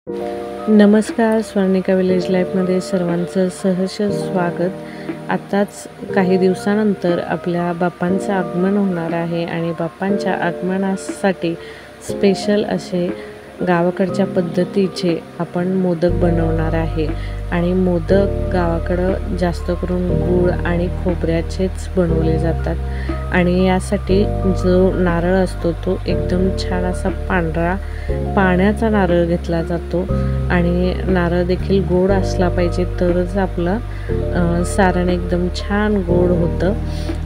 नमस्कार, स्वर्णिका विलेज लाईफमध्ये सर्वांचं सहर्ष स्वागत. आताच काही दिवसानंतर आपल्या बाप्पांचं आगमन होणार आहे आणि बाप्पांच्या आगमनासाठी स्पेशल असे गावाकडच्या पद्धतीचे आपण मोदक बनवणार आहे. आणि मोदक गावाकडं जास्त करून गूळ आणि खोबऱ्याचेच बनवले जातात. आणि यासाठी जो नारळ असतो तो एकदम छान असा पांढरा पाण्याचा नारळ घेतला जातो आणि नारळ देखील गोड असला पाहिजे तरच आपलं सारण एकदम छान गोड होतं.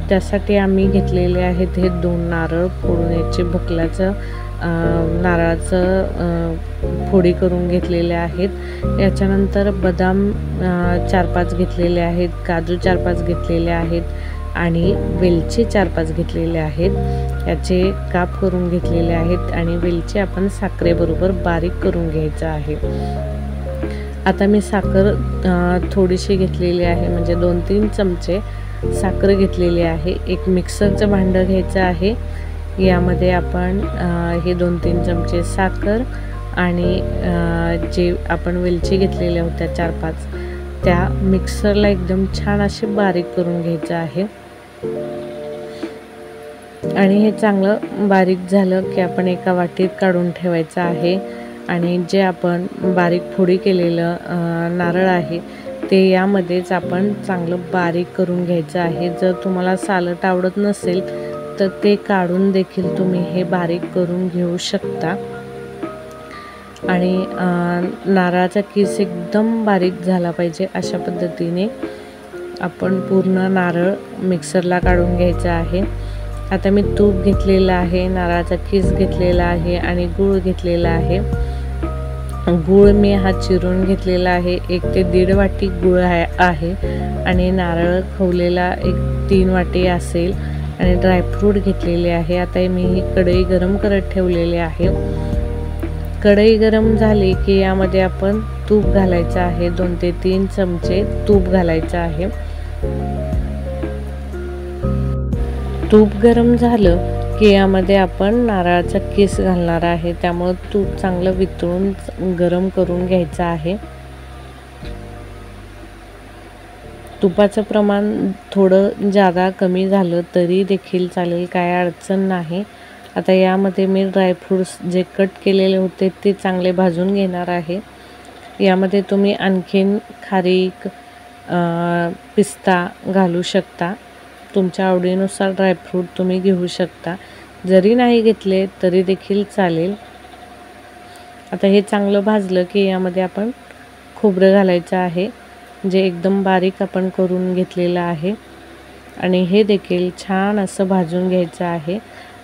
त्यासाठी आम्ही घेतलेले आहेत हे 2 नारळ फोडून याचे भोकल्याचं नारळाचं फोडी करून घेतलेले आहेत. याच्यानंतर बदाम 4-5 घेतलेले आहेत, काजू 4-5 घेतलेले आहेत आणि वेलची 4-5 घेतलेले आहेत. याचे काप करून घेतलेले आहेत आणि वेलची आपण साखरेबरोबर बारीक करून घ्यायचं आहे. आता मी साखर थोडीशी घेतलेली आहे, म्हणजे 2-3 चमचे साखर घेतलेली आहे. एक मिक्सरचं भांडं घ्यायचं आहे. यामध्ये आपण हे 2-3 चमचे साखर आणि जे आपण वेलची घेतलेल्या होत्या 4-5 त्या मिक्सरला एकदम छान असे बारीक करून घ्यायचं आहे. आणि हे चांगलं बारीक झालं की आपण एका वाटीत काढून ठेवायचं आहे. आणि जे आपण बारीक फोडी केलेलं नारळ आहे ते यामध्येच आपण चांगलं बारीक करून घ्यायचं आहे. जर तुम्हाला सालट आवडत नसेल तर ते काढून देखील तुम्ही हे बारीक करून घेऊ शकता. आणि नारळाचा किस एकदम बारीक झाला पाहिजे अशा पद्धतीने आपण पूर्ण नारळ मिक्सरला काढून घ्यायचा आहे. आता मी तूप घेतलेलं आहे, नारळाचा किस घेतलेला आहे आणि गूळ घेतलेला आहे. गूळ मी हा चिरून घेतलेला आहे. 1 ते 1.5 वाटी गूळ आहे आणि नारळ खवलेला 1-3 वाटी असेल आणि ड्रायफ्रूट घेतलेले आहे. आता मी ही कढई गरम करत ठेवलेली आहे. कढई गरम झाली की यामध्ये आपण तूप घालायचं आहे. 2 ते 3 चमचे तूप घालायचं आहे. तूप गरम झालं की यामध्ये आपण नारळाचा किस घालणार आहे. त्यामुळे तूप चांगलं वितळून गरम करून घ्यायचं आहे. तुपाचं प्रमाण थोडं जादा कमी झालं तरी देखील चालेल, काय अडचण नाही. आता यामध्ये मी ड्रायफ्रूट्स जे कट केलेले होते ते चांगले भाजून घेणार आहे. यामध्ये तुम्ही आणखीन खारीक, पिस्ता घालू शकता. तुमच्या आवडीनुसार ड्रायफ्रूट तुम्ही घेऊ शकता. जरी नाही घेतले तरी देखील चालेल. आता हे चांगलं भाजलं की यामध्ये आपण खोबरं घालायचं आहे, जे एकदम बारीक आपण करून घेतलेलं आहे. आणि हे देखील छान असं भाजून घ्यायचं आहे.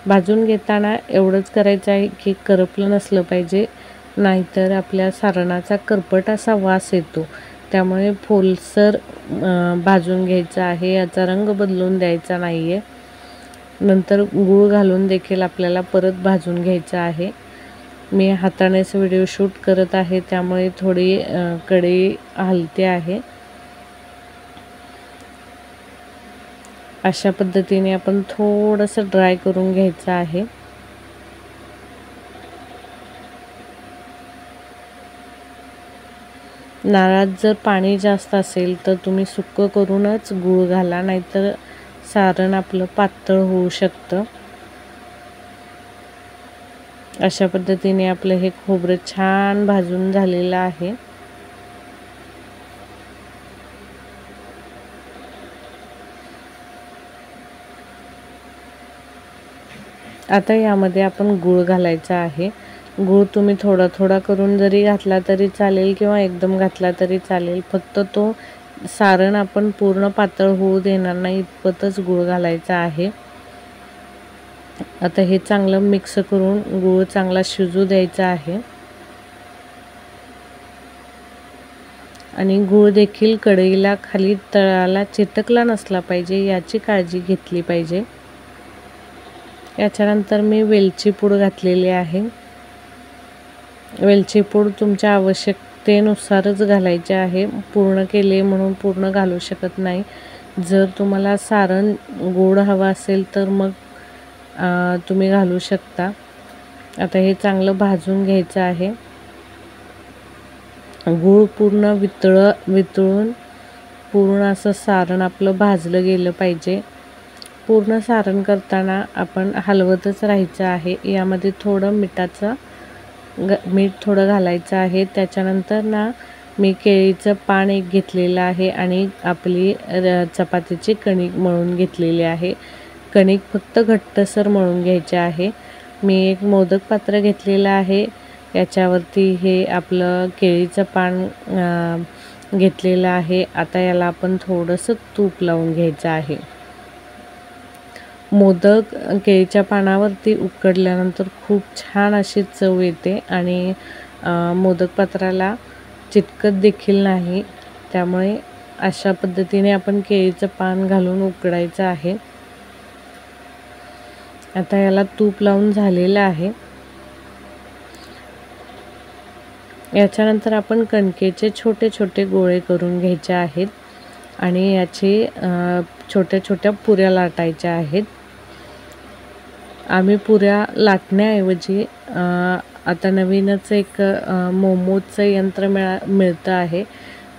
भाजून घेताना एवढंच करायचं आहे की करपलं नसलं पाहिजे, नाहीतर आपल्या सारणाचा करपट असा वास येतो. त्यामुळे फोलसर भाजून घ्यायचं आहे. याचा रंग बदलून द्यायचा नाही आहे. नंतर गूळ घालून देखील आपल्याला परत भाजून घ्यायचं आहे. मी हातानेच व्हिडिओ शूट करत आहे त्यामुळे थोडी कढई हलते आहे. अशा पद्धतीने आपण थोडंसं ड्राय करून घ्यायचं आहे. नारळात जर पाणी जास्त असेल तर तुम्ही सुक्कं करूनच गूळ घाला, नाहीतर सारण आपलं पातळ होऊ शकतं. अशा पद्धतीने आपलं हे खोबरं छान भाजून झालेलं आहे. आता यामध्ये आपण गूळ घालायचा आहे. गूळ तुम्ही थोडा थोडा करून जरी घातला तरी चालेल किंवा एकदम घातला तरी चालेल. फक्त तो सारण आपण पूर्ण पातळ होऊ देणार नाही इतपतच गूळ घालायचा आहे. आता हे चांगलं मिक्स करून गूळ चांगला शिजू द्यायचा आहे. आणि गूळ देखील कढईला खाली तळाला चिटकला नसला पाहिजे याची काळजी घेतली पाहिजे. याच्यानंतर मी वेलची पूड घातलेली आहे. वेलची पूड तुमच्या आवश्यकतेनुसारच घालायची आहे. पूर्ण केले म्हणून पूर्ण घालू शकत नाही. जर तुम्हाला सारण गोड हवं असेल तर मग तुम्ही घालू शकता. आता हे चांगलं भाजून घ्यायचं आहे. गूळ पूर्ण वितळून पूर्ण असं सारण आपलं भाजलं गेलं पाहिजे. पूर्ण सारण करताना आपण हलवतच राहायचं आहे. यामध्ये थोडं मीठ थोडं घालायचं आहे. त्याच्यानंतर ना मी केळीचं पान एक घेतलेलं आहे आणि आपली चपातीची कणिक मळून घेतलेली आहे. कणिक फक्त घट्टसर मळून घ्यायचे आहे. मी एक मोदक पात्र घेतलेलं आहे. याच्यावरती हे आपलं केळीचं पान घेतलेलं आहे. आता याला आपण थोडंसं तूप लावून घ्यायचं आहे. मोदक केळीच्या पानावरती उकडल्यानंतर खूप छान अशी चव येते आणि मोदक पात्राला चिटकत देखील नाही. त्यामुळे अशा पद्धतीने आपण केळीचं पान घालून उकडायचं आहे. आता याला तूप लावून झालेलं आहे. याच्यानंतर आपण कणकेचे छोटे छोटे गोळे करून घ्यायचे आहेत आणि याचे छोट्या छोट्या पुऱ्या लाटायच्या आहेत. आम्ही पुऱ्या लाटण्याऐवजी आता नवीनच एक मोमोजचं यंत्र मिळतं आहे,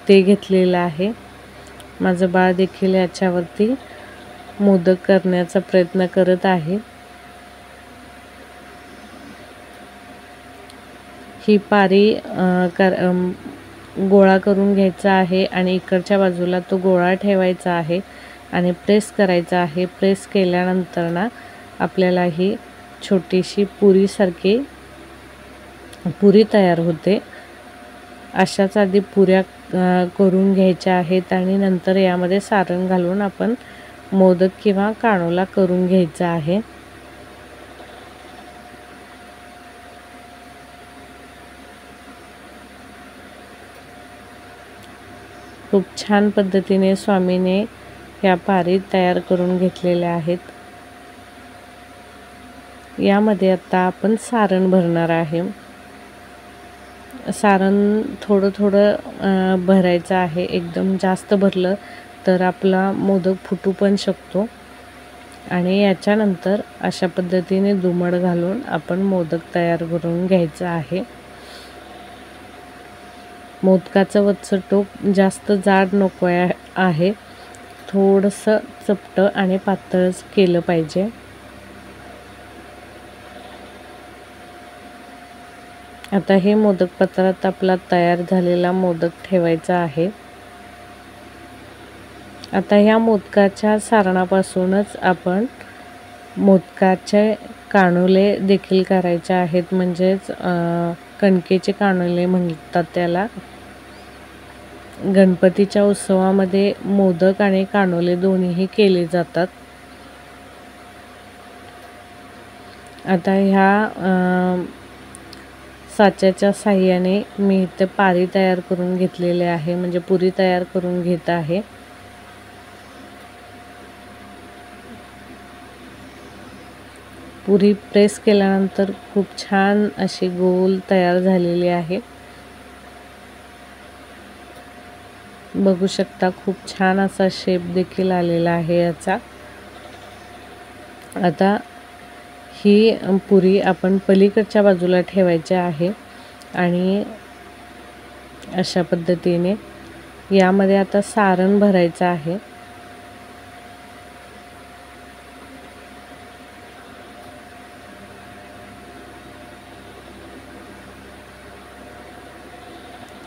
ते घेतलेलं आहे. माझं बाळ देखील याच्यावरती मोदक करण्याचा प्रयत्न करत आहे. ही पारी गोळा करून घ्यायचा आहे आणि इकडच्या बाजूला तो गोळा ठेवायचा आहे आणि प्रेस करायचा आहे. प्रेस केल्यानंतर ना आपल्याला ही छोटीशी पुरी तयार होते. अशाच आधी पुऱ्या करून घ्यायच्या आहेत आणि नंतर यामध्ये सारण घालून आपण मोदक किंवा कानोला करून घ्यायचा आहे. खूप छान पद्धतीने स्वामीने ह्या पारी तयार करून घेतलेल्या आहेत. यामध्ये आता आपण सारण भरणार आहे. सारण थोडं थोडं भरायचं आहे. एकदम जास्त भरलं तर आपला मोदक फुटू पण शकतो आणि याच्यानंतर अशा पद्धतीने दुमड घालून आपण मोदक तयार करून घ्यायचं आहे. मोदकाचं वरचं टोक जास्त जाड नको आहे, थोडंसं चपटं आणि पातळच केलं पाहिजे. आता हे मोदक पात्रात आपला तयार झालेला मोदक ठेवायचा आहे. आता ह्या मोदकाच्या सारणापासूनच आपण मोदकाचे कानुले देखील करायचे आहेत, म्हणजेच कणकेचे कानुले म्हणतात त्याला. गणपतीच्या उत्सवामध्ये मोदक आणि कानुले दोन्हीही केले जातात. आता ह्या साच्याच्या साह्याने मी इथे पारी तयार करून घेतलेले आहे, म्हणजे पुरी तयार करून घेत आहे. पुरी प्रेस केल्यानंतर खूप छान अशी गोल तयार झालेली आहे. बघू शकता खूप छान असा शेप देखील आलेला आहे याचा. आता ही पुरी आपण पलीकडच्या बाजूला ठेवायची आहे आणि अशा पद्धतीने यामध्ये आता सारण भरायचं आहे.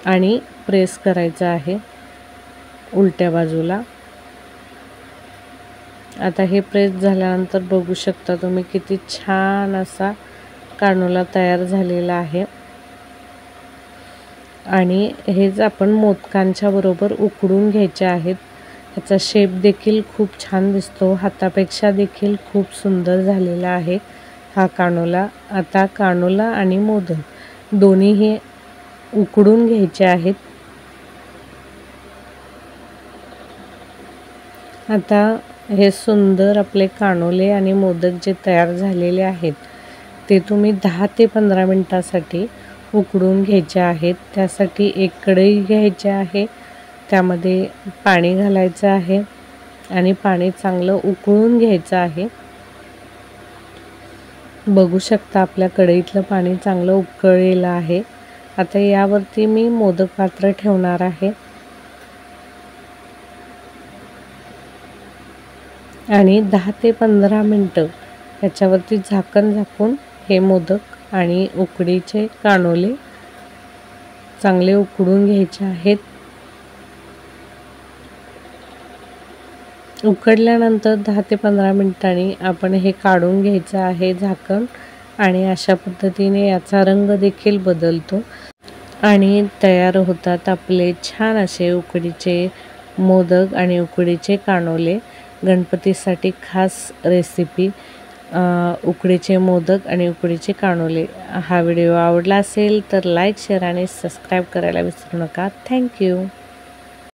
आणि प्रेस करायचं आहे उलट्या बाजूला. आता हे प्रेस झाल्यानंतर बघू शकता तुम्ही किती छान असा कानुला तयार झालेला आहे. आणि हेच आपण मोदकांच्या बरोबर उकडून घ्यायचे आहेत. ह्याचा शेप देखील खूप छान दिसतो, हातापेक्षा देखील खूप सुंदर झालेला आहे हा कानुला. आता कानुला आणि मोदक दोन्हीही उकडून घ्यायचे आहेत. आता हे सुंदर आपले कानुले आणि मोदक जे तयार झालेले आहेत ते तुम्ही 10 ते 15 मिनिटासाठी उकडून घ्यायचे आहेत. त्यासाठी एक कढई घ्यायची आहे, त्यामध्ये पाणी घालायचं आहे आणि पाणी चांगलं उकळून घ्यायचं आहे. बघू शकता आपल्या कढईतलं पाणी चांगलं उकळलेलं आहे. आता यावरती मी मोदक पात्र ठेवणार आहे आणि 10 ते 15 मिनटं याच्यावरती झाकण झाकून हे मोदक आणि उकडीचे कानोले चांगले उकडून घ्यायचे आहेत। उकडल्यानंतर 10 ते 15 मिनिटांनी आपण हे काढून घ्यायचं आहे झाकण आणि अशा पद्धतीने याचा रंग देखील बदलतो आणि तयार होतात आपले छान असे उकडीचे मोदक आणि उकडीचे कानोले। गणपतीसाठी खास रेसिपी उकडीचे मोदक आणि उकडीचे कानोले। हा व्हिडिओ आवडला असेल तर लाईक, शेअर आणि सबस्क्राईब करायला विसरू नका। थँक्यू।